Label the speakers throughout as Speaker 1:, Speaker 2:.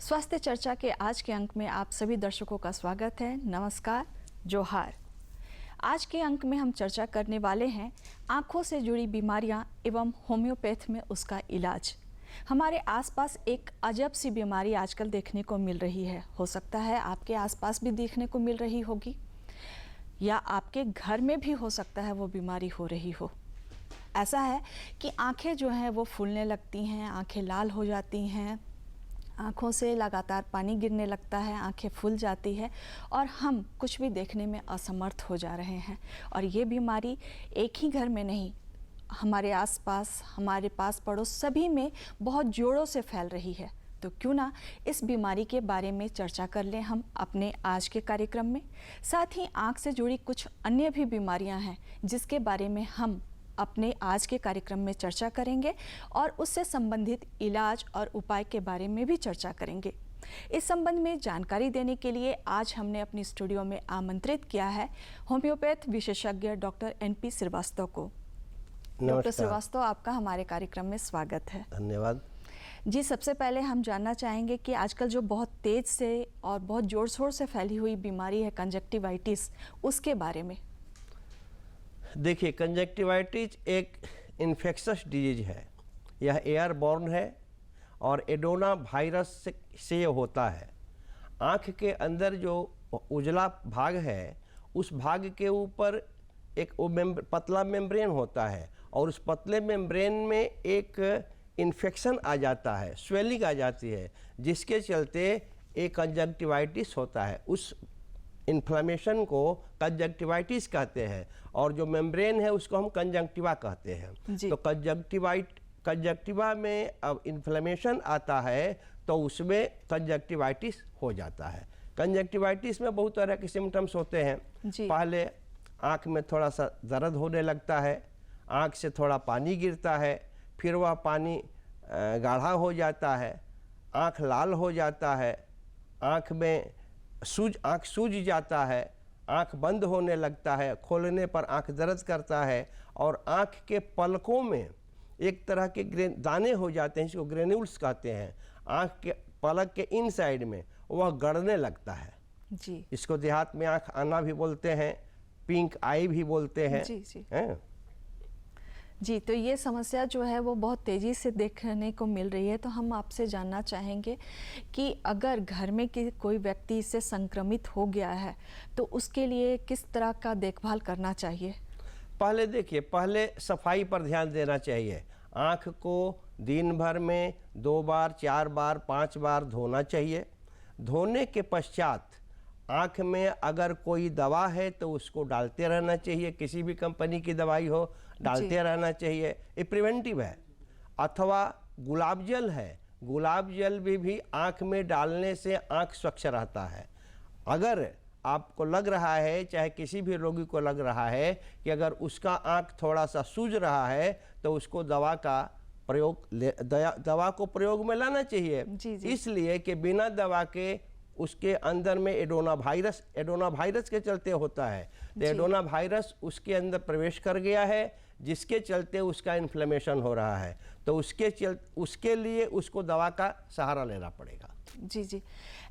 Speaker 1: स्वास्थ्य चर्चा के आज के अंक में आप सभी दर्शकों का स्वागत है। नमस्कार, जोहार। आज के अंक में हम चर्चा करने वाले हैं आँखों से जुड़ी बीमारियां एवं होम्योपैथ में उसका इलाज। हमारे आसपास एक अजब सी बीमारी आजकल देखने को मिल रही है। हो सकता है आपके आसपास भी देखने को मिल रही होगी या आपके घर में भी हो सकता है वो बीमारी हो रही हो। ऐसा है कि आँखें जो हैं वो फूलने लगती हैं, आँखें लाल हो जाती हैं, आँखों से लगातार पानी गिरने लगता है, आँखें फूल जाती है और हम कुछ भी देखने में असमर्थ हो जा रहे हैं। और ये बीमारी एक ही घर में नहीं, हमारे आसपास, हमारे पास पड़ोस सभी में बहुत जोरों से फैल रही है। तो क्यों ना इस बीमारी के बारे में चर्चा कर लें हम अपने आज के कार्यक्रम में। साथ ही आँख से जुड़ी कुछ अन्य भी बीमारियां हैं जिसके बारे में हम अपने आज के कार्यक्रम में चर्चा करेंगे और उससे संबंधित इलाज और उपाय के बारे में भी चर्चा करेंगे। इस संबंध में जानकारी देने के लिए आज हमने अपनी स्टूडियो में आमंत्रित किया है होम्योपैथ विशेषज्ञ डॉक्टर NP श्रीवास्तव को। डॉक्टर श्रीवास्तव, आपका हमारे कार्यक्रम में स्वागत है।
Speaker 2: धन्यवाद
Speaker 1: जी। सबसे पहले हम जानना चाहेंगे कि आजकल जो बहुत तेज से और बहुत जोर शोर से फैली हुई बीमारी है कंजक्टिवाइटिस, उसके बारे में।
Speaker 2: देखिए, कंजक्टिवाइटिस एक इन्फेक्शस डिजीज है। यह एयरबॉर्न है और एडोना वायरस से होता है। आँख के अंदर जो उजला भाग है उस भाग के ऊपर एक पतला मेम्ब्रेन होता है और उस पतले मेम्ब्रेन में एक इन्फेक्शन आ जाता है, स्वेलिंग आ जाती है, जिसके चलते एक कंजक्टिवाइटिस होता है। उस इन्फ्लेमेशन को कंजक्टिवाइटिस कहते हैं और जो मेम्ब्रेन है उसको हम कंजक्टिवा कहते हैं। तो कंजक्टिवा में अब इन्फ्लेमेशन आता है तो उसमें कंजक्टिवाइटिस हो जाता है। कंजक्टिवाइटिस में बहुत तरह के सिम्टम्स होते हैं। पहले आँख में थोड़ा सा दर्द होने लगता है, आँख से थोड़ा पानी गिरता है, फिर वह पानी गाढ़ा हो जाता है, आँख लाल हो जाता है, आँख सूज जाता है, आँख बंद होने लगता है, खोलने पर आँख दर्द करता है और आँख के पलकों में एक तरह के दाने हो जाते हैं, इसको ग्रेन्यूल्स कहते हैं। आँख के पलक के इन साइड में वह गड़ने लगता है
Speaker 1: जी।
Speaker 2: इसको देहात में आँख आना भी बोलते हैं, पिंक आई भी बोलते हैं।
Speaker 1: जी, तो ये समस्या जो है वो बहुत तेज़ी से देखने को मिल रही है। तो हम आपसे जानना चाहेंगे कि अगर घर में कोई व्यक्ति इससे संक्रमित हो गया है तो उसके लिए किस तरह का देखभाल करना चाहिए?
Speaker 2: पहले देखिए, पहले सफाई पर ध्यान देना चाहिए। आँख को दिन भर में 2 बार, 4 बार, 5 बार धोना चाहिए। धोने के पश्चात आँख में अगर कोई दवा है तो उसको डालते रहना चाहिए। किसी भी कंपनी की दवाई हो, डालते रहना चाहिए, ये प्रिवेंटिव है। अथवा गुलाब जल है, गुलाब जल भी आँख में डालने से आँख स्वच्छ रहता है। अगर आपको लग रहा है, चाहे किसी भी रोगी को लग रहा है कि अगर उसका आँख थोड़ा सा सूज रहा है तो उसको दवा को प्रयोग में लाना चाहिए। इसलिए कि बिना दवा के उसके अंदर में एडोना वायरस के चलते होता है। तो एडोना वायरस उसके अंदर प्रवेश कर गया है, जिसके चलते उसका इन्फ्लेमेशन हो रहा है। तो उसके लिए उसको दवा का सहारा लेना पड़ेगा।
Speaker 1: जी।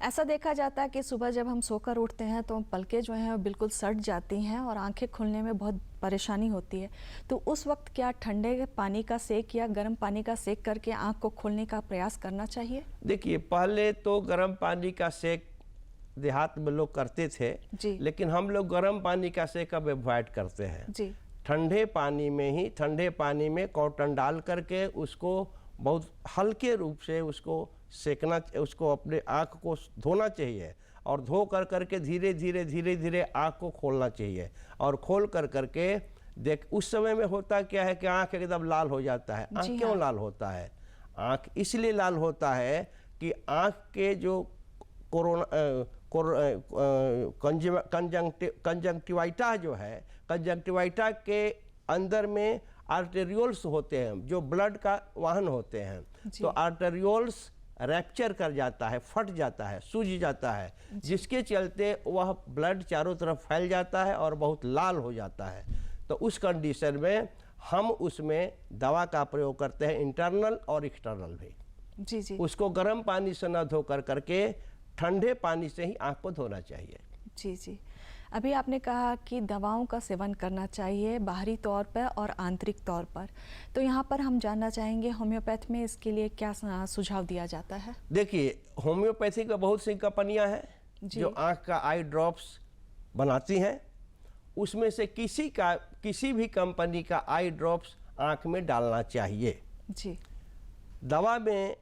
Speaker 1: ऐसा देखा जाता है कि सुबह जब हम सोकर उठते हैं तो पलकें जो हैं बिल्कुल सट जाती हैं और आंखें खुलने में बहुत परेशानी होती है। तो उस वक्त क्या ठंडे पानी का सेक या गर्म पानी का सेक करके आंख को खोलने का प्रयास करना चाहिए?
Speaker 2: देखिए, पहले तो गर्म पानी का सेक देहात में लोग करते थे, लेकिन हम लोग गर्म पानी का सेक अब अवॉइड करते हैं। ठंडे पानी में कॉटन डाल करके उसको बहुत हल्के रूप से उसको सेकना, उसको अपने आँख को धोना चाहिए और धो करके धीरे धीरे आँख को खोलना चाहिए। और खोल करके उस समय में होता क्या है कि आँख एकदम लाल हो जाता है। आँख क्यों लाल होता है? आँख इसलिए लाल होता है कि आँख के जो कंजंक्टिवाइटा जो है, कंजंक्टिवाइटा के अंदर में आर्टेरियोल्स होते हैं जो ब्लड का वाहन होते हैं। तो आर्टेरियोल्स रैप्चर कर जाता है, फट जाता है, सूज जाता है, जिसके चलते वह ब्लड चारों तरफ फैल जाता है और बहुत लाल हो जाता है। तो उस कंडीशन में हम उसमें दवा का प्रयोग करते हैं, इंटरनल और एक्सटर्नल भी।
Speaker 1: जी जी
Speaker 2: उसको गर्म पानी से न धो करके ठंडे पानी से ही आँख को धोना चाहिए।
Speaker 1: जी जी। अभी आपने कहा कि दवाओं का सेवन करना चाहिए बाहरी तौर पर और आंतरिक तौर पर, तो यहाँ पर हम जानना चाहेंगे होम्योपैथ में इसके लिए क्या सुझाव दिया जाता है?
Speaker 2: देखिए, होम्योपैथी का बहुत सी कंपनियां हैं
Speaker 1: जी।
Speaker 2: जो आँख का आई ड्रॉप्स बनाती हैं। उसमें से किसी भी कंपनी का आई ड्रॉप्स आँख में डालना चाहिए।
Speaker 1: जी
Speaker 2: दवा में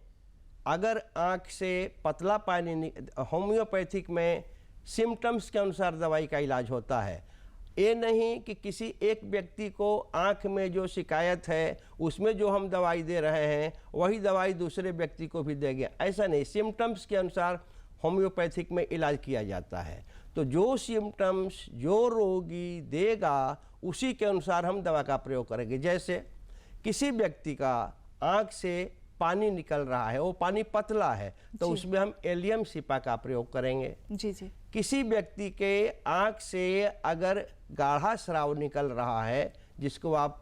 Speaker 2: अगर आँख से पतला पानी, होम्योपैथिक में सिम्टम्स के अनुसार दवाई का इलाज होता है। ये नहीं कि किसी एक व्यक्ति को आँख में जो शिकायत है उसमें जो हम दवाई दे रहे हैं वही दवाई दूसरे व्यक्ति को भी देंगे, ऐसा नहीं। सिम्टम्स के अनुसार होम्योपैथिक में इलाज किया जाता है। तो जो सिम्टम्स जो रोगी देगा उसी के अनुसार हम दवा का प्रयोग करेंगे। जैसे किसी व्यक्ति का आँख से पानी निकल रहा है, वो पानी पतला है, तो उसमें हम एलियम सिपा का प्रयोग करेंगे।
Speaker 1: जी जी।
Speaker 2: किसी व्यक्ति के आँख से अगर गाढ़ा स्राव निकल रहा है जिसको आप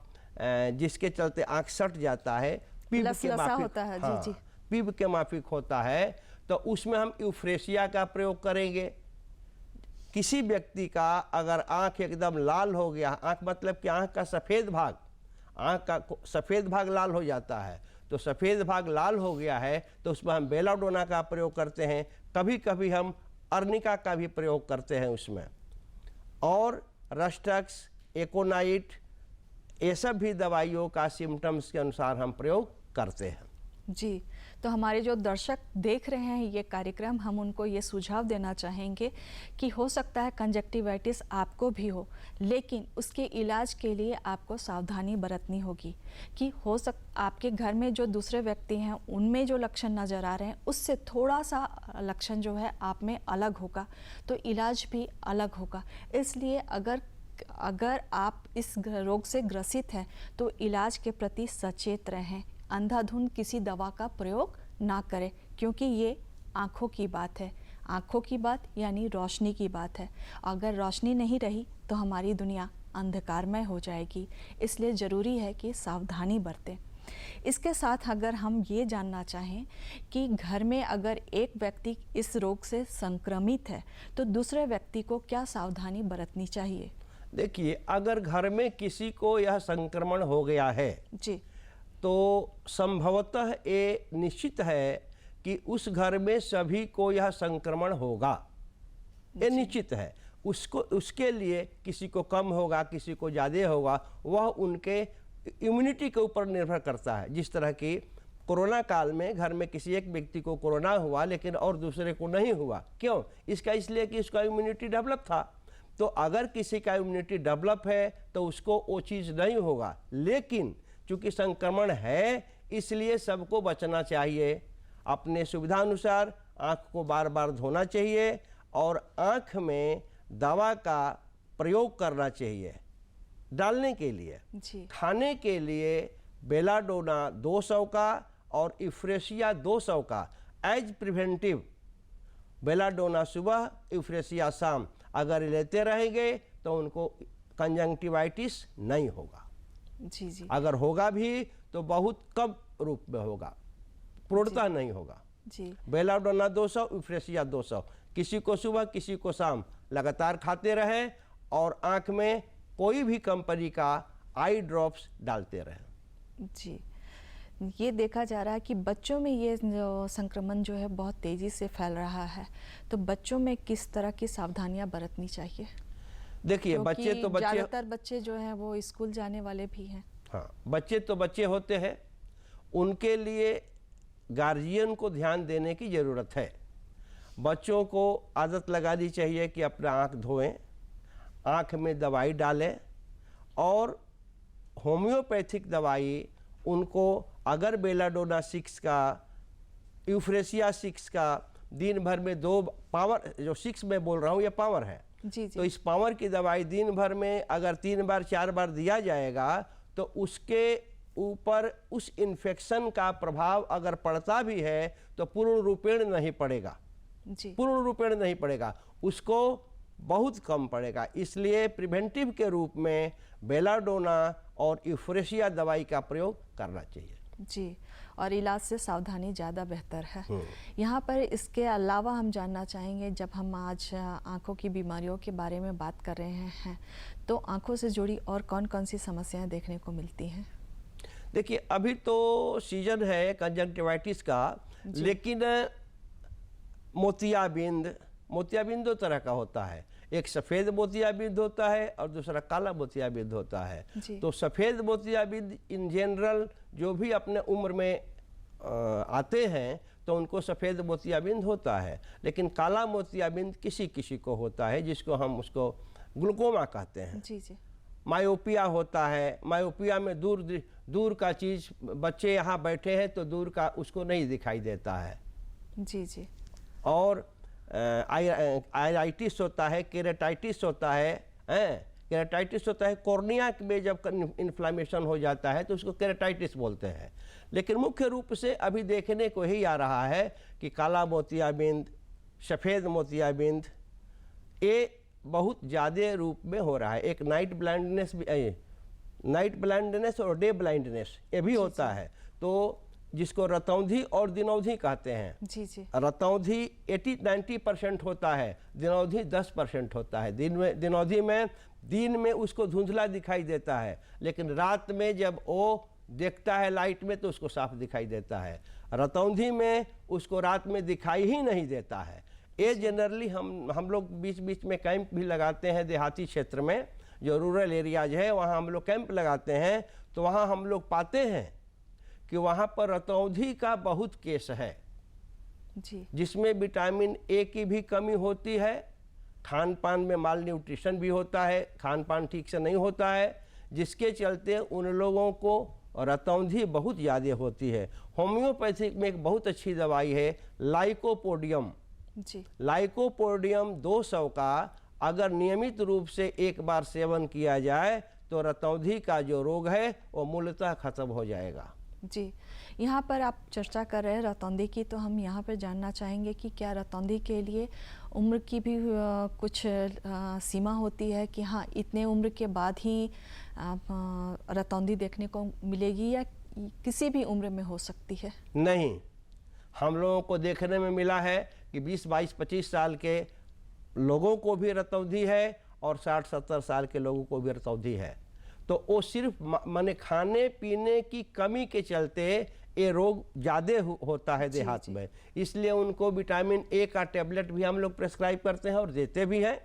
Speaker 2: जिसके चलते आँख सट जाता है, पीप के माफिक
Speaker 1: होता है।
Speaker 2: हाँ,
Speaker 1: जी जी।
Speaker 2: पीप के माफिक होता है, तो उसमें हम यूफ्रेशिया का प्रयोग करेंगे। किसी व्यक्ति का अगर आँख एकदम लाल हो गया, आँख मतलब कि आँख का सफ़ेद भाग, आँख का सफ़ेद भाग लाल हो जाता है, तो सफ़ेद भाग लाल हो गया है तो उसमें हम बेलाडोना का प्रयोग करते हैं। कभी कभी हम अर्निका का भी प्रयोग करते हैं उसमें, और रस्टक्स, एकोनाइट, ये सब भी दवाइयों का सिम्टम्स के अनुसार हम प्रयोग करते हैं।
Speaker 1: जी, तो हमारे जो दर्शक देख रहे हैं ये कार्यक्रम, हम उनको ये सुझाव देना चाहेंगे कि हो सकता है कंजक्टिवाइटिस आपको भी हो, लेकिन उसके इलाज के लिए आपको सावधानी बरतनी होगी कि आपके घर में जो दूसरे व्यक्ति हैं उनमें जो लक्षण नज़र आ रहे हैं उससे थोड़ा सा लक्षण जो है आप में अलग होगा, तो इलाज भी अलग होगा। इसलिए अगर आप इस रोग से ग्रसित हैं तो इलाज के प्रति सचेत रहें, अंधाधुंध किसी दवा का प्रयोग ना करें, क्योंकि ये आँखों की बात है। आँखों की बात यानी रोशनी की बात है। अगर रोशनी नहीं रही तो हमारी दुनिया अंधकारमय हो जाएगी। इसलिए ज़रूरी है कि सावधानी बरतें। इसके साथ अगर हम ये जानना चाहें कि घर में अगर एक व्यक्ति इस रोग से संक्रमित है तो दूसरे व्यक्ति को क्या सावधानी बरतनी चाहिए?
Speaker 2: देखिए, अगर घर में किसी को यह संक्रमण हो गया है
Speaker 1: जी,
Speaker 2: तो संभवतः ये निश्चित है कि उस घर में सभी को यह संक्रमण होगा, ये निश्चित है। उसके लिए किसी को कम होगा, किसी को ज़्यादा होगा, वह उनके इम्यूनिटी के ऊपर निर्भर करता है। जिस तरह की कोरोना काल में घर में किसी एक व्यक्ति को कोरोना हुआ लेकिन और दूसरे को नहीं हुआ, क्यों? इसलिए कि उसका इम्यूनिटी डेवलप था। तो अगर किसी का इम्यूनिटी डेवलप है तो उसको वो चीज़ नहीं होगा, लेकिन चूँकि संक्रमण है इसलिए सबको बचना चाहिए। अपने सुविधा अनुसार आँख को बार बार धोना चाहिए और आँख में दवा का प्रयोग करना चाहिए डालने के लिए।
Speaker 1: जी,
Speaker 2: खाने के लिए बेलाडोना 200 का और यूफ्रेशिया 200 का एज प्रिवेंटिव, बेलाडोना सुबह, यूफ्रेशिया शाम, अगर लेते रहेंगे तो उनको कंजंक्टिवाइटिस नहीं होगा।
Speaker 1: जी जी,
Speaker 2: अगर होगा भी तो बहुत कम रूप में होगा, पूर्णतः नहीं होगा।
Speaker 1: जी,
Speaker 2: बेलाडोना 200, यूफ्रेशिया 200, किसी को सुबह किसी को शाम लगातार खाते रहें और आँख में कोई भी कंपनी का आई ड्रॉप्स डालते रहें।
Speaker 1: जी। ये देखा जा रहा है कि बच्चों में ये जो संक्रमण जो है बहुत तेज़ी से फैल रहा है, तो बच्चों में किस तरह की सावधानियां बरतनी चाहिए?
Speaker 2: देखिए, बच्चे तो बच्चे,
Speaker 1: ज़्यादातर बच्चे जो हैं वो स्कूल जाने वाले भी हैं।
Speaker 2: हाँ, बच्चे तो बच्चे होते हैं, उनके लिए गार्जियन को ध्यान देने की ज़रूरत है। बच्चों को आदत लगानी चाहिए कि अपना आँख धोएं, आँख में दवाई डालें, और होम्योपैथिक दवाई उनको अगर बेलाडोना 6 का, यूफ्रेशिया 6 का दिन भर में 2 पावर, जो 6 मैं बोल रहा हूँ ये पावर है,
Speaker 1: जी जी,
Speaker 2: तो इस पावर की दवाई दिन भर में अगर 3 बार 4 बार दिया जाएगा तो उसके ऊपर उस इन्फेक्शन का प्रभाव अगर पड़ता भी है तो पूर्ण रूपेण नहीं पड़ेगा,
Speaker 1: जी,
Speaker 2: पूर्ण रूपेण नहीं पड़ेगा, उसको बहुत कम पड़ेगा। इसलिए प्रिवेंटिव के रूप में बेलाडोना और यूफ्रेशिया दवाई का प्रयोग करना चाहिए।
Speaker 1: जी, और इलाज से सावधानी ज़्यादा बेहतर है। यहाँ पर इसके अलावा हम जानना चाहेंगे, जब हम आज आँखों की बीमारियों के बारे में बात कर रहे हैं, तो आँखों से जुड़ी और कौन-कौन सी समस्याएं देखने को मिलती हैं?
Speaker 2: देखिए, अभी तो सीजन है कंजंक्टिवाइटिस का, लेकिन मोतियाबिंद दो तरह का होता है। एक सफ़ेद मोतियाबिंद होता है और दूसरा काला मोतियाबिंद होता है। तो सफ़ेद मोतियाबिंद इन जनरल जो भी अपने उम्र में आते हैं तो उनको सफ़ेद मोतियाबिंद होता है, लेकिन काला मोतियाबिंद किसी किसी को होता है, जिसको हम उसको ग्लूकोमा कहते हैं।
Speaker 1: जी जी।
Speaker 2: मायोपिया होता है। मायोपिया में दूर का चीज़, बच्चे यहाँ बैठे हैं तो दूर का उसको नहीं दिखाई देता है।
Speaker 1: जी जी।
Speaker 2: और आइराइटिस होता है, केरेटाइटिस होता है। केरेटाइटिस होता है कॉर्निया में जब इन्फ्लामेशन हो जाता है तो उसको केरेटाइटिस बोलते हैं। लेकिन मुख्य रूप से अभी देखने को ही आ रहा है कि काला मोतियाबिंद, सफ़ेद मोतियाबिंद, ये बहुत ज़्यादा रूप में हो रहा है। एक नाइट ब्लाइंडनेस और डे ब्लाइंडनेस ये भी होता है, तो जिसको रतौंधी और दिनौंधी कहते हैं।
Speaker 1: जी जी।
Speaker 2: रतौंधी 80-90% होता है, दिनौंधी 10% होता है। दिनौंधी में दिन में उसको धुंधला दिखाई देता है, लेकिन रात में जब वो देखता है लाइट में तो उसको साफ दिखाई देता है। रतौंधी में उसको रात में दिखाई ही नहीं देता है। ये जनरली हम लोग बीच बीच में कैंप भी लगाते हैं देहाती क्षेत्र में, जो रूरल एरियाज है वहाँ हम लोग कैंप लगाते हैं, तो वहाँ हम लोग पाते हैं कि वहाँ पर रतौंधी का बहुत केस है
Speaker 1: जी,
Speaker 2: जिसमें विटामिन ए की भी कमी होती है, खान पान में माल न्यूट्रिशन भी होता है, खान पान ठीक से नहीं होता है, जिसके चलते उन लोगों को रतौंधी बहुत ज़्यादा होती है। होम्योपैथिक में एक बहुत अच्छी दवाई है लाइकोपोडियम।
Speaker 1: जी,
Speaker 2: लाइकोपोडियम 200 का अगर नियमित रूप से एक बार सेवन किया जाए तो रतौंधी का जो रोग है वो मूलतः खत्म हो जाएगा।
Speaker 1: जी। यहाँ पर आप चर्चा कर रहे हैं रतौंधी की, तो हम यहाँ पर जानना चाहेंगे कि क्या रतौंधी के लिए उम्र की भी कुछ सीमा होती है कि हाँ इतने उम्र के बाद ही रतौंधी देखने को मिलेगी, या किसी भी उम्र में हो सकती है?
Speaker 2: नहीं, हम लोगों को देखने में मिला है कि 20, 22, 25 साल के लोगों को भी रतौंधी है और 60, 70 साल के लोगों को भी रतौंधी है। तो वो सिर्फ माने खाने पीने की कमी के चलते ये रोग ज़्यादा होता है देहात में, इसलिए उनको विटामिन ए का टेबलेट भी हम लोग प्रेस्क्राइब करते हैं और देते भी हैं।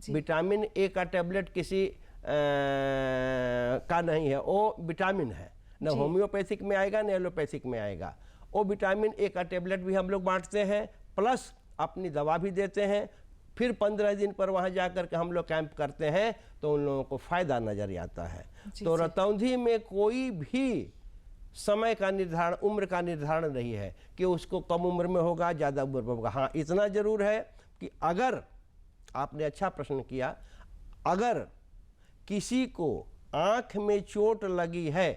Speaker 2: विटामिन ए का टेबलेट किसी का नहीं है, वो विटामिन है, न होम्योपैथिक में आएगा न एलोपैथिक में आएगा। वो विटामिन ए का टेबलेट भी हम लोग बांटते हैं, प्लस अपनी दवा भी देते हैं। फिर 15 दिन पर वहाँ जा कर के हम लोग कैंप करते हैं तो उन लोगों को फ़ायदा नज़र आता है। तो रतौंधी में कोई भी समय का निर्धारण, उम्र का निर्धारण नहीं है कि उसको कम उम्र में होगा, ज़्यादा उम्र में होगा। हाँ, इतना ज़रूर है कि अगर आपने अच्छा प्रश्न किया, अगर किसी को आँख में चोट लगी है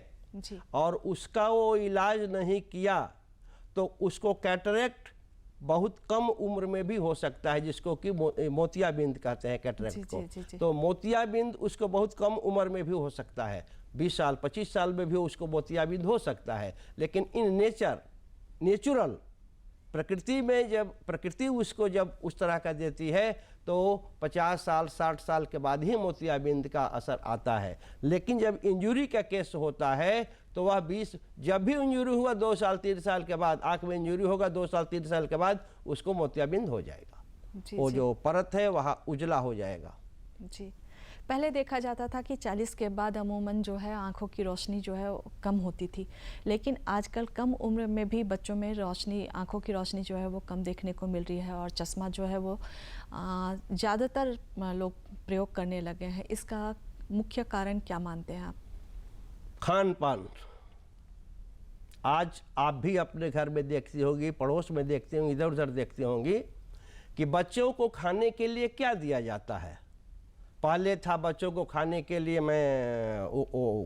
Speaker 2: और उसका वो इलाज नहीं किया तो उसको कैटरेक्ट बहुत कम उम्र में भी हो सकता है, जिसको कि मोतियाबिंद कहते हैं कैटरेक्ट को। तो मोतियाबिंद उसको बहुत कम उम्र में भी हो सकता है, 20 साल 25 साल में भी उसको मोतियाबिंद हो सकता है। लेकिन इन नेचुरल प्रकृति में जब प्रकृति उसको जब उस तरह का देती है तो 50 साल 60 साल के बाद ही मोतियाबिंद का असर आता है। लेकिन जब इंजरी का केस होता है तो वह 20, जब भी इंजरी हुआ 2 साल 3 साल के बाद, आँख में इंजरी होगा 2 साल 3 साल के बाद उसको मोतियाबिंद हो जाएगा। वो जो परत है वह उजला हो जाएगा।
Speaker 1: जी, पहले देखा जाता था कि 40 के बाद अमूमन जो है आँखों की रोशनी जो है कम होती थी, लेकिन आजकल कम उम्र में भी बच्चों में रोशनी, आँखों की रोशनी जो है वो कम देखने को मिल रही है और चश्मा जो है वो ज़्यादातर लोग प्रयोग करने लगे हैं। इसका मुख्य कारण क्या मानते हैं आप?
Speaker 2: खान पान। आज आप भी अपने घर में देखती होंगी, पड़ोस में देखती होंगी, इधर उधर देखती होंगी कि बच्चों को खाने के लिए क्या दिया जाता है। पहले था बच्चों को खाने के लिए, मैं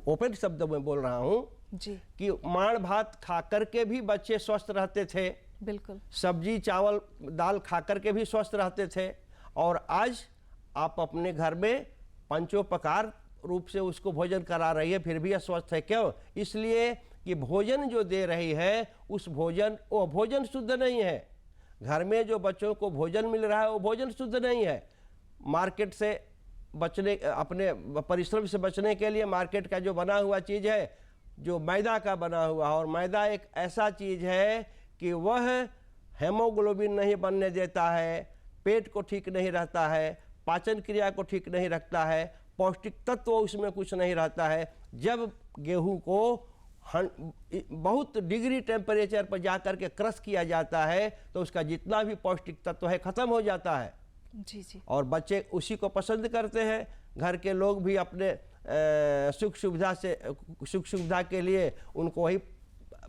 Speaker 2: ओपन शब्दों में बोल रहा हूँ जी, कि माड़ भात खा करके भी बच्चे स्वस्थ रहते थे।
Speaker 1: बिल्कुल। सब्जी
Speaker 2: चावल दाल खा करके भी स्वस्थ रहते थे। और आज आप अपने घर में पंचोपकार रूप से उसको भोजन करा रही है, फिर भी अस्वस्थ है। क्यों? इसलिए कि भोजन जो दे रही है वो भोजन शुद्ध नहीं है। घर में जो बच्चों को भोजन मिल रहा है वो भोजन शुद्ध नहीं है। मार्केट से बचने, अपने परिश्रम से बचने के लिए मार्केट का जो बना हुआ चीज़ है, जो मैदा का बना हुआ, और मैदा एक ऐसा चीज़ है कि वह हेमोग्लोबिन नहीं बनने देता है, पेट को ठीक नहीं रहता है, पाचन क्रिया को ठीक नहीं रखता है, पौष्टिक तत्व उसमें कुछ नहीं रहता है। जब गेहूं को बहुत डिग्री टेम्परेचर पर जाकर के क्रश किया जाता है तो उसका जितना भी पौष्टिक तत्व है खत्म हो जाता है।
Speaker 1: जी जी।
Speaker 2: और बच्चे उसी को पसंद करते हैं। घर के लोग भी अपने सुख सुविधा के लिए उनको वही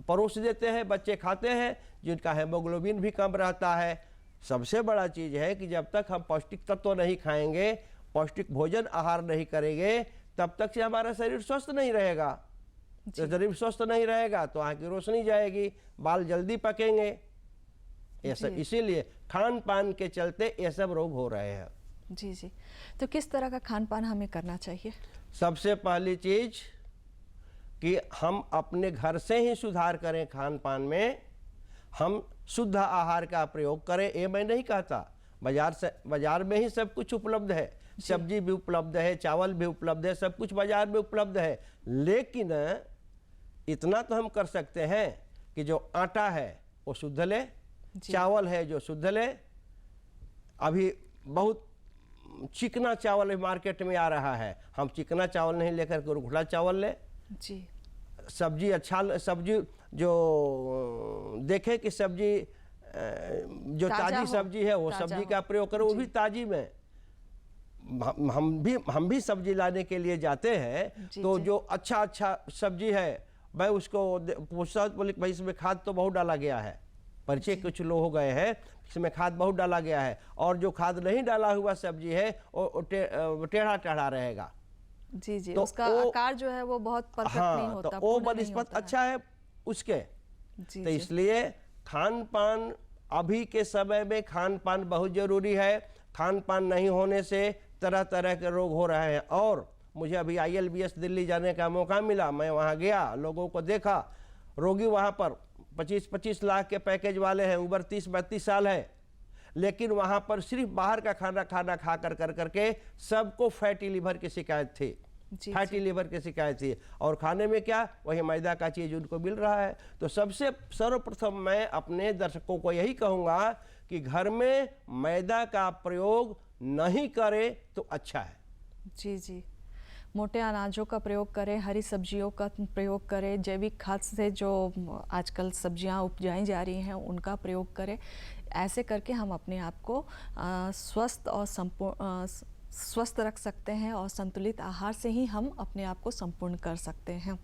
Speaker 2: परोस देते हैं, बच्चे खाते हैं, जिनका हेमोग्लोबिन भी कम रहता है। सबसे बड़ा चीज़ है कि जब तक हम पौष्टिक तत्व नहीं खाएंगे, पौष्टिक भोजन आहार नहीं करेंगे, तब तक से हमारा शरीर स्वस्थ नहीं रहेगा। तो शरीर स्वस्थ नहीं रहेगा तो आँख की रोशनी जाएगी, बाल जल्दी पकेंगे। ये सब इसीलिए खान पान के चलते ये सब रोग हो रहे हैं।
Speaker 1: जी जी। तो किस तरह का खान पान हमें करना चाहिए?
Speaker 2: सबसे पहली चीज कि हम अपने घर से ही सुधार करें खान पान में, हम शुद्ध आहार का प्रयोग करें। ये मैं नहीं कहता, बाजार में ही सब कुछ उपलब्ध है, सब्जी भी उपलब्ध है, चावल भी उपलब्ध है, सब कुछ बाजार में उपलब्ध है। लेकिन इतना तो हम कर सकते हैं कि जो आटा है वो शुद्ध ले, चावल है जो शुद्ध ले। अभी बहुत चिकना चावल मार्केट में आ रहा है, हम चिकना चावल नहीं लेकर के रुखड़ा चावल ले।
Speaker 1: जी।
Speaker 2: सब्जी सब्जी जो देखे कि सब्जी जो ताजी सब्जी है वो सब्जी का प्रयोग करो, वो भी ताजी में। हम भी सब्जी लाने के लिए जाते हैं तो जो अच्छा सब्जी है मैं उसको पूछता हूँ, बोले भाई इसमें खाद तो बहुत डाला गया है। परिचय कुछ लोग हो गए हैं, इसमें खाद बहुत डाला गया है, और जो खाद नहीं डाला हुआ सब्जी है वो टेढ़ा टेढ़ा रहेगा।
Speaker 1: जी जी। तो उसका आकार जो है वो बहुत परफेक्ट नहीं होता,
Speaker 2: तो वो बनस्पत अच्छा है उसके। तो इसलिए खान पान, अभी के समय में खान पान बहुत जरूरी है। खान पान नहीं होने से तरह तरह के रोग हो रहे हैं। और मुझे अभी ILBS दिल्ली जाने का मौका मिला, मैं वहाँ गया, लोगों को देखा। रोगी वहाँ पर 25-25 लाख के पैकेज वाले हैं, उम्र 30-32 साल है, लेकिन वहाँ पर सिर्फ बाहर का खाना खा करके सबको फैटी लीवर की शिकायत थी। फैटी लीवर की शिकायत थी, और खाने में क्या, वही मैदा का चीज़ उनको मिल रहा है। तो सबसे सर्वप्रथम मैं अपने दर्शकों को यही कहूँगा कि घर में मैदा का प्रयोग नहीं करें तो अच्छा है।
Speaker 1: जी जी। मोटे अनाजों का प्रयोग करें, हरी सब्जियों का प्रयोग करें, जैविक खाद से जो आजकल सब्जियां उपजाई जा रही हैं उनका प्रयोग करें। ऐसे करके हम अपने आप को स्वस्थ और स्वस्थ रख सकते हैं, और संतुलित आहार से ही हम अपने आप को संपूर्ण कर सकते हैं।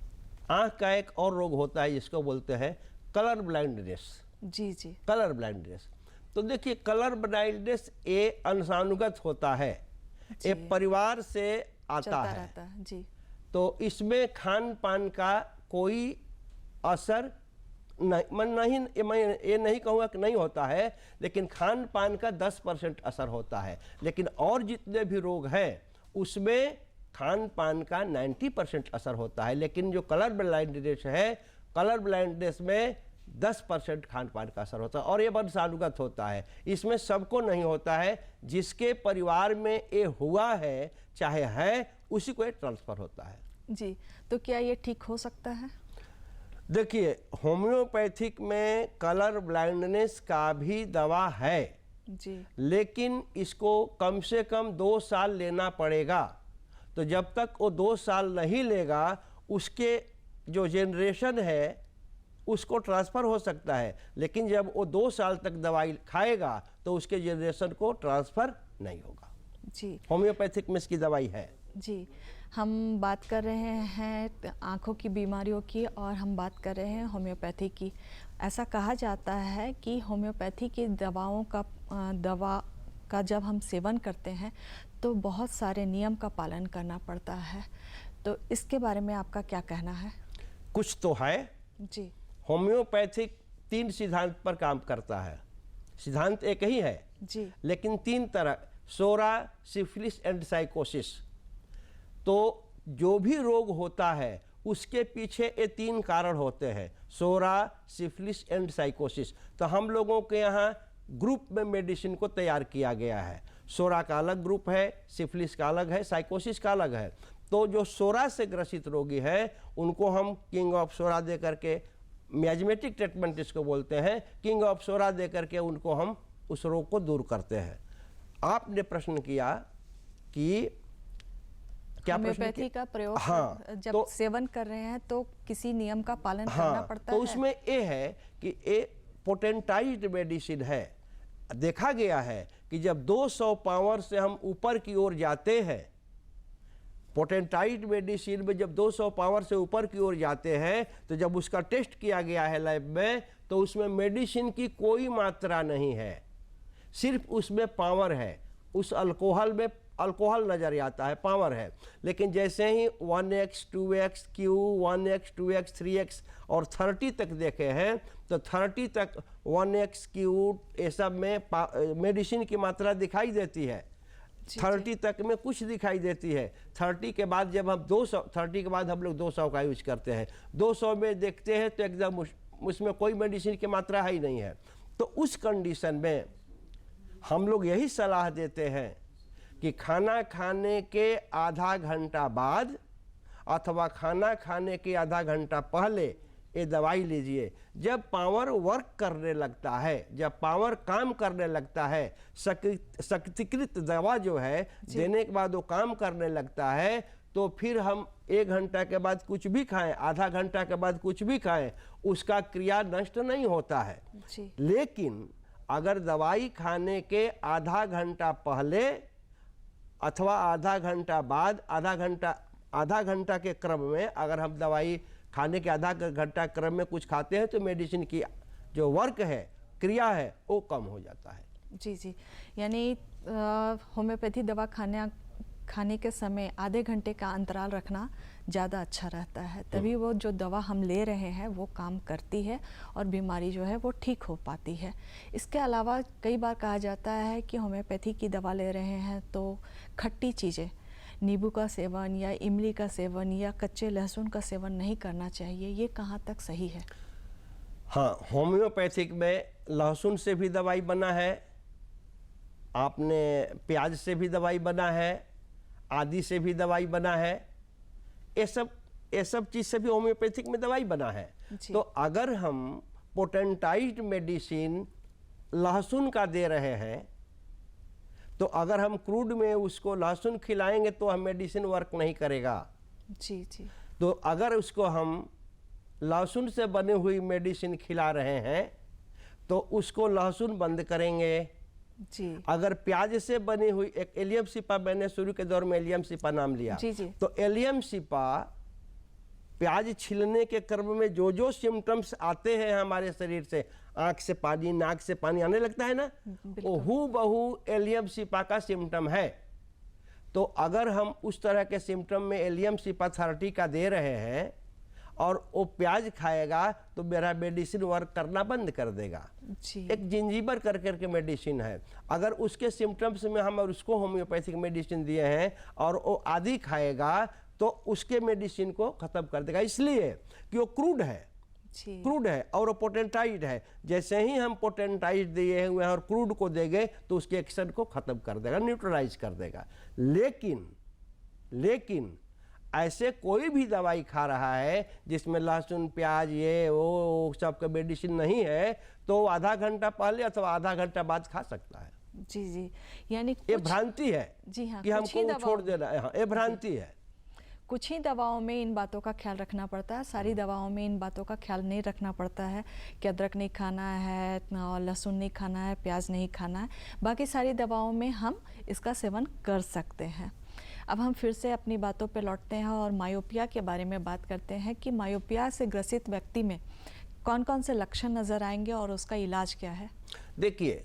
Speaker 2: आँख का एक और रोग होता है जिसको बोलते हैं कलर ब्लाइंडनेस।
Speaker 1: जी जी।
Speaker 2: कलर ब्लाइंडनेस, तो देखिए कलर ब्लाइंडनेस ये अंशानुगत होता है, ये परिवार से आता है।
Speaker 1: जी।
Speaker 2: तो इसमें खान पान का कोई असर नहीं, मैं ये नहीं कहूँगा कि नहीं होता है, लेकिन खान पान का 10% असर होता है। लेकिन और जितने भी रोग हैं उसमें खान पान का 90% असर होता है। लेकिन जो कलर ब्लाइंडनेस है, कलर ब्लाइंडनेस में 10% खान पान का असर होता है, और ये वंशानुगत होता है। इसमें सबको नहीं होता है, जिसके परिवार में ये हुआ है चाहे है उसी को ये ट्रांसफर होता है।
Speaker 1: जी। तो क्या ये ठीक हो सकता है?
Speaker 2: देखिए, होम्योपैथिक में कलर ब्लाइंडनेस का भी दवा है
Speaker 1: जी,
Speaker 2: लेकिन इसको कम से कम 2 साल लेना पड़ेगा। तो जब तक वो 2 साल नहीं लेगा, उसके जो जनरेशन है उसको ट्रांसफ़र हो सकता है, लेकिन जब वो 2 साल तक दवाई खाएगा तो उसके जनरेशन को ट्रांसफ़र नहीं होगा।
Speaker 1: जी।
Speaker 2: होम्योपैथिक में इसकी दवाई है।
Speaker 1: जी। हम बात कर रहे हैं आँखों की बीमारियों की, और हम बात कर रहे हैं होम्योपैथी की। ऐसा कहा जाता है कि होम्योपैथी की दवा का जब हम सेवन करते हैं तो बहुत सारे नियम का पालन करना पड़ता है। तो इसके बारे में आपका क्या कहना है?
Speaker 2: कुछ तो है।
Speaker 1: जी।
Speaker 2: होम्योपैथिक 3 सिद्धांत पर काम करता है। सिद्धांत एक ही है
Speaker 1: जी,
Speaker 2: लेकिन 3 तरह, सोरा, सिफिलिस एंड साइकोसिस। तो जो भी रोग होता है उसके पीछे ये 3 कारण होते हैं, सोरा, सिफिलिस एंड साइकोसिस। तो हम लोगों के यहाँ ग्रुप में मेडिसिन को तैयार किया गया है। सोरा का अलग ग्रुप है, सिफिलिस का अलग है, साइकोसिस का अलग है। तो जो सोरा से ग्रसित रोगी है उनको हम किंग ऑफ सोरा दे करके, मियाजमेटिक ट्रीटमेंट इसको बोलते हैं, किंग ऑफ सोरा दे करके उनको हम उस रोग को दूर करते हैं। आपने प्रश्न किया कि क्या प्रश्न
Speaker 1: होम्योपैथी का प्रयोग
Speaker 2: हाँ,
Speaker 1: जब
Speaker 2: तो
Speaker 1: सेवन कर रहे हैं तो किसी नियम का पालन करना पड़ता
Speaker 2: तो
Speaker 1: है।
Speaker 2: उसमें ये है कि ये पोटेंटाइज्ड मेडिसिन है। देखा गया है कि जब 200 पावर से हम ऊपर की ओर जाते हैं, पोटेंटाइज्ड मेडिसिन में जब 200 पावर से ऊपर की ओर जाते हैं, तो जब उसका टेस्ट किया गया है लैब में, तो उसमें मेडिसिन की कोई मात्रा नहीं है, सिर्फ उसमें पावर है। उस अल्कोहल में अल्कोहल नजर आता है, पावर है। लेकिन जैसे ही 1x, 2x, Q, 1x, 2x, 3x और 30 तक देखे हैं, तो 30 तक 1x, Q ये सब में मेडिसिन की मात्रा दिखाई देती है। 30 तक में कुछ दिखाई देती है। 30 के बाद जब हम 30 के बाद हम लोग 200 का यूज करते हैं, 200 में देखते हैं तो एकदम उसमें कोई मेडिसिन की मात्रा है ही नहीं है। तो उस कंडीशन में हम लोग यही सलाह देते हैं कि खाना खाने के आधा घंटा बाद अथवा खाना खाने के आधा घंटा पहले ये दवाई लीजिए। जब पावर वर्क करने लगता है, जब पावर काम करने लगता है, शक्तिकृत दवा जो है देने के बाद वो काम करने लगता है, तो फिर हम 1 घंटा के बाद कुछ भी खाएं, आधा घंटा के बाद कुछ भी खाएं, उसका क्रिया नष्ट नहीं होता है। लेकिन अगर दवाई खाने के आधा घंटा पहले अथवा आधा घंटा बाद, आधा घंटा के क्रम में अगर हम दवाई खाने के आधा घंटा क्रम में कुछ खाते हैं, तो मेडिसिन की जो वर्क है, क्रिया है, वो कम हो जाता है।
Speaker 1: जी, यानी होम्योपैथी दवा खाने के समय आधे घंटे का अंतराल रखना ज़्यादा अच्छा रहता है, तभी वो जो दवा हम ले रहे हैं वो काम करती है और बीमारी जो है वो ठीक हो पाती है। इसके अलावा कई बार कहा जाता है कि होम्योपैथी की दवा ले रहे हैं तो खट्टी चीज़ें, नींबू का सेवन या इमली का सेवन या कच्चे लहसुन का सेवन नहीं करना चाहिए, ये कहाँ तक सही है?
Speaker 2: हाँ, होम्योपैथिक में लहसुन से भी दवाई बना है, आपने प्याज से भी दवाई बना है, आदि से भी दवाई बना है, ये सब चीज़ से भी होम्योपैथिक में दवाई बना है। तो अगर हम पोटेंटाइज्ड मेडिसिन लहसुन का दे रहे हैं, तो अगर हम क्रूड में उसको लहसुन खिलाएंगे तो हम मेडिसिन वर्क नहीं करेगा।
Speaker 1: जी।
Speaker 2: तो अगर उसको हम लहसुन से बनी हुई मेडिसिन खिला रहे हैं, तो उसको लहसुन बंद करेंगे।
Speaker 1: जी।
Speaker 2: अगर प्याज से बनी हुई, एक एलियम सिपा, मैंने शुरू के दौर में एलियम सिपा नाम लिया।
Speaker 1: जी।
Speaker 2: तो एलियम सिपा प्याज छिलने के क्रम में जो सिम्टम्स आते हैं हमारे शरीर से, आंख से पानी, नाक से पानी आने लगता है ना, वो हूबहू एलियम सिपा का सिम्टम है। तो अगर हम उस तरह के सिम्टम में एलियम सिपा 30 का दे रहे हैं और वो प्याज खाएगा, तो मेरा मेडिसिन वर्क करना बंद कर देगा। एक जिंजीबर करके मेडिसिन है, अगर उसके सिम्टम्स में हम और उसको होम्योपैथिक मेडिसिन दिए हैं और वो आदि खाएगा, तो उसके मेडिसिन को खत्म कर देगा, इसलिए कि वो क्रूड है और वो पोटेंटाइज्ड है। जैसे ही हम पोटेंटाइज्ड दिए हुए हैं और क्रूड को देंगे, तो उसके एक्शन को खत्म कर देगा, न्यूट्रलाइज कर देगा। लेकिन ऐसे कोई भी दवाई खा रहा है जिसमें लहसुन, प्याज, ये वो सब का मेडिसिन नहीं है, तो आधा घंटा पहले अथवा आधा घंटा बाद खा सकता है।
Speaker 1: जी, यानी
Speaker 2: ये भ्रांति है।
Speaker 1: जी हाँ,
Speaker 2: कि हमको छोड़ देना है, ये भ्रांति है।
Speaker 1: कुछ ही दवाओं में इन बातों का ख्याल रखना पड़ता है, सारी दवाओं में इन बातों का ख्याल नहीं रखना पड़ता है कि अदरक नहीं खाना है, लहसुन नहीं खाना है, प्याज नहीं खाना है। बाकी सारी दवाओं में हम इसका सेवन कर सकते हैं। अब हम फिर से अपनी बातों पे लौटते हैं और मायोपिया के बारे में बात करते हैं कि मायोपिया से ग्रसित व्यक्ति में कौन कौन से लक्षण नज़र आएंगे और उसका इलाज क्या है?
Speaker 2: देखिए,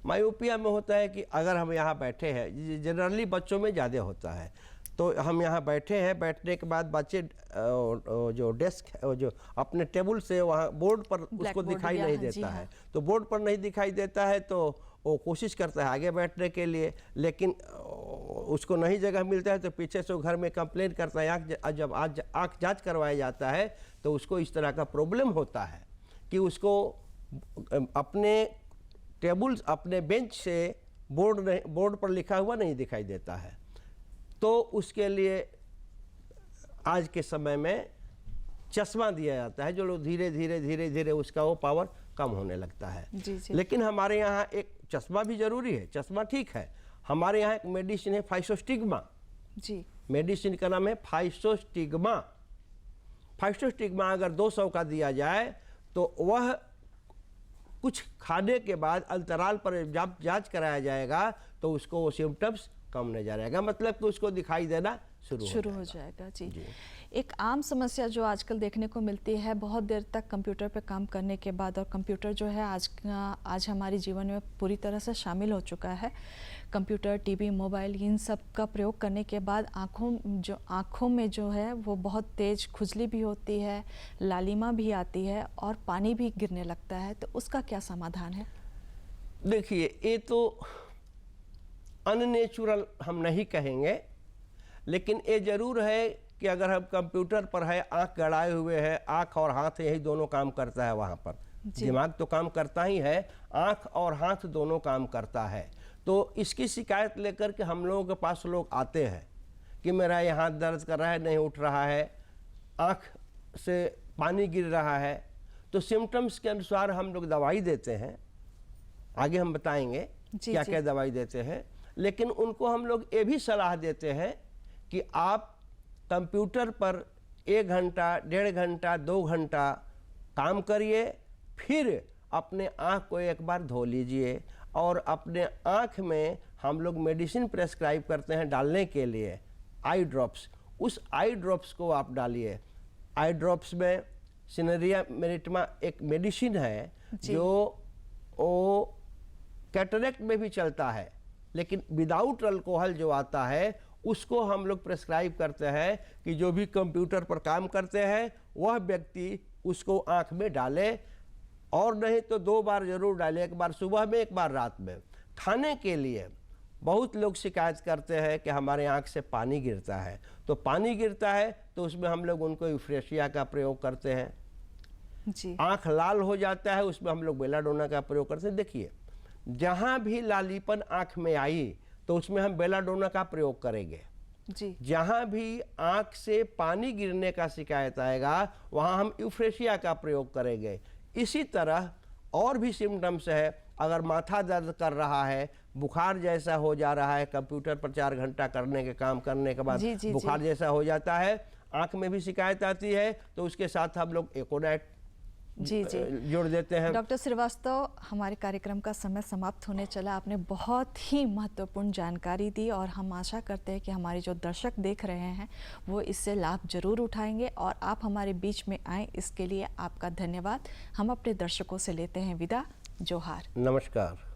Speaker 2: मायोपिया में होता है कि अगर हम यहाँ बैठे हैं, जनरली बच्चों में ज़्यादा होता है, तो तो हम यहाँ बैठे हैं, बैठने के बाद बच्चे जो डेस्क है, जो अपने टेबल से वहाँ बोर्ड पर उसको दिखाई नहीं देता है, तो बोर्ड पर नहीं दिखाई देता है तो वो कोशिश करता है आगे बैठने के लिए, लेकिन उसको नहीं जगह मिलता है तो पीछे से वो घर में कंप्लेंट करता है। जब आज आँख जांच करवाया जाता है तो उसको इस तरह का प्रॉब्लम होता है कि उसको अपने टेबल, अपने बेंच से बोर्ड पर लिखा हुआ नहीं दिखाई देता है। तो उसके लिए आज के समय में चश्मा दिया जाता है, जो लोग धीरे धीरे उसका वो पावर कम होने लगता है।
Speaker 1: जी।
Speaker 2: लेकिन हमारे यहाँ एक चश्मा भी जरूरी है, चश्मा ठीक है। हमारे यहाँ एक मेडिसिन है फाइसोस्टिग्मा
Speaker 1: जी।
Speaker 2: मेडिसिन का नाम है फाइसोस्टिग्मा। फाइसोस्टिग्मा अगर 200 का दिया जाए तो वह कुछ खाने के बाद अंतराल पर जब जांच कराया जाएगा तो उसको वो सिम्टम्स कम नहीं जा रहेगा, मतलब कि उसको दिखाई देना शुरू हो जाएगा।
Speaker 1: जी। एक आम समस्या जो आजकल देखने को मिलती है, बहुत देर तक कंप्यूटर पे काम करने के बाद, और कंप्यूटर जो है आज हमारे जीवन में पूरी तरह से शामिल हो चुका है। कंप्यूटर, टीवी, मोबाइल, इन सब का प्रयोग करने के बाद आँखों में जो है वो बहुत तेज खुजली भी होती है, लालिमा भी आती है और पानी भी गिरने लगता है, तो उसका क्या समाधान है?
Speaker 2: देखिए, ये तो अननेचुरल हम नहीं कहेंगे, लेकिन ये जरूर है कि अगर हम कंप्यूटर पर है, आंख गड़ाए हुए है, आंख और हाथ यही दोनों काम करता है, वहाँ पर दिमाग तो काम करता ही है, आंख और हाथ दोनों काम करता है। तो इसकी शिकायत लेकर के हम लोगों के पास लोग आते हैं कि मेरा ये हाथ दर्द कर रहा है, नहीं उठ रहा है, आंख से पानी गिर रहा है। तो सिम्टम्स के अनुसार हम लोग दवाई देते हैं, आगे हम बताएंगे क्या क्या दवाई देते हैं। लेकिन उनको हम लोग ये भी सलाह देते हैं कि आप कंप्यूटर पर 1 घंटा, 1.5 घंटा, 2 घंटा काम करिए, फिर अपने आँख को एक बार धो लीजिए और अपने आँख में हम लोग मेडिसिन प्रेस्क्राइब करते हैं डालने के लिए, आई ड्रॉप्स। उस आई ड्रॉप्स को आप डालिए। आई ड्रॉप्स में सिनेरिया मेरिटमा एक मेडिसिन है जो वो कैटरेक्ट में भी चलता है, लेकिन विदाउट अल्कोहल जो आता है उसको हम लोग प्रेस्क्राइब करते हैं कि जो भी कंप्यूटर पर काम करते हैं वह व्यक्ति उसको आँख में डाले, और नहीं तो 2 बार जरूर डाले, एक बार सुबह में, एक बार रात में। खाने के लिए बहुत लोग शिकायत करते हैं कि हमारे आँख से पानी गिरता है, तो पानी गिरता है तो उसमें हम लोग उनको यूफ्रेशिया का प्रयोग करते हैं।
Speaker 1: जी।
Speaker 2: आँख लाल हो जाता है, उसमें हम लोग बेलाडोना का प्रयोग करते हैं। देखिए, जहाँ भी लालीपन आँख में आई तो उसमें हम बेलाडोना का प्रयोग करेंगे।
Speaker 1: जी।
Speaker 2: जहाँ भी आँख से पानी गिरने का शिकायत आएगा वहाँ हम यूफ्रेशिया का प्रयोग करेंगे। इसी तरह और भी सिम्टम्स है, अगर माथा दर्द कर रहा है, बुखार जैसा हो जा रहा है, कंप्यूटर पर 4 घंटा करने के काम करने के बाद बुखार जैसा हो जाता है, आँख में भी शिकायत आती है, तो उसके साथ हम लोग एकोडाइट जोड़ देते हैं।
Speaker 1: डॉक्टर श्रीवास्तव, हमारे कार्यक्रम का समय समाप्त होने चला। आपने बहुत ही महत्वपूर्ण जानकारी दी और हम आशा करते हैं कि हमारे जो दर्शक देख रहे हैं वो इससे लाभ जरूर उठाएंगे, और आप हमारे बीच में आए इसके लिए आपका धन्यवाद। हम अपने दर्शकों से लेते हैं विदा। जोहार।
Speaker 2: नमस्कार।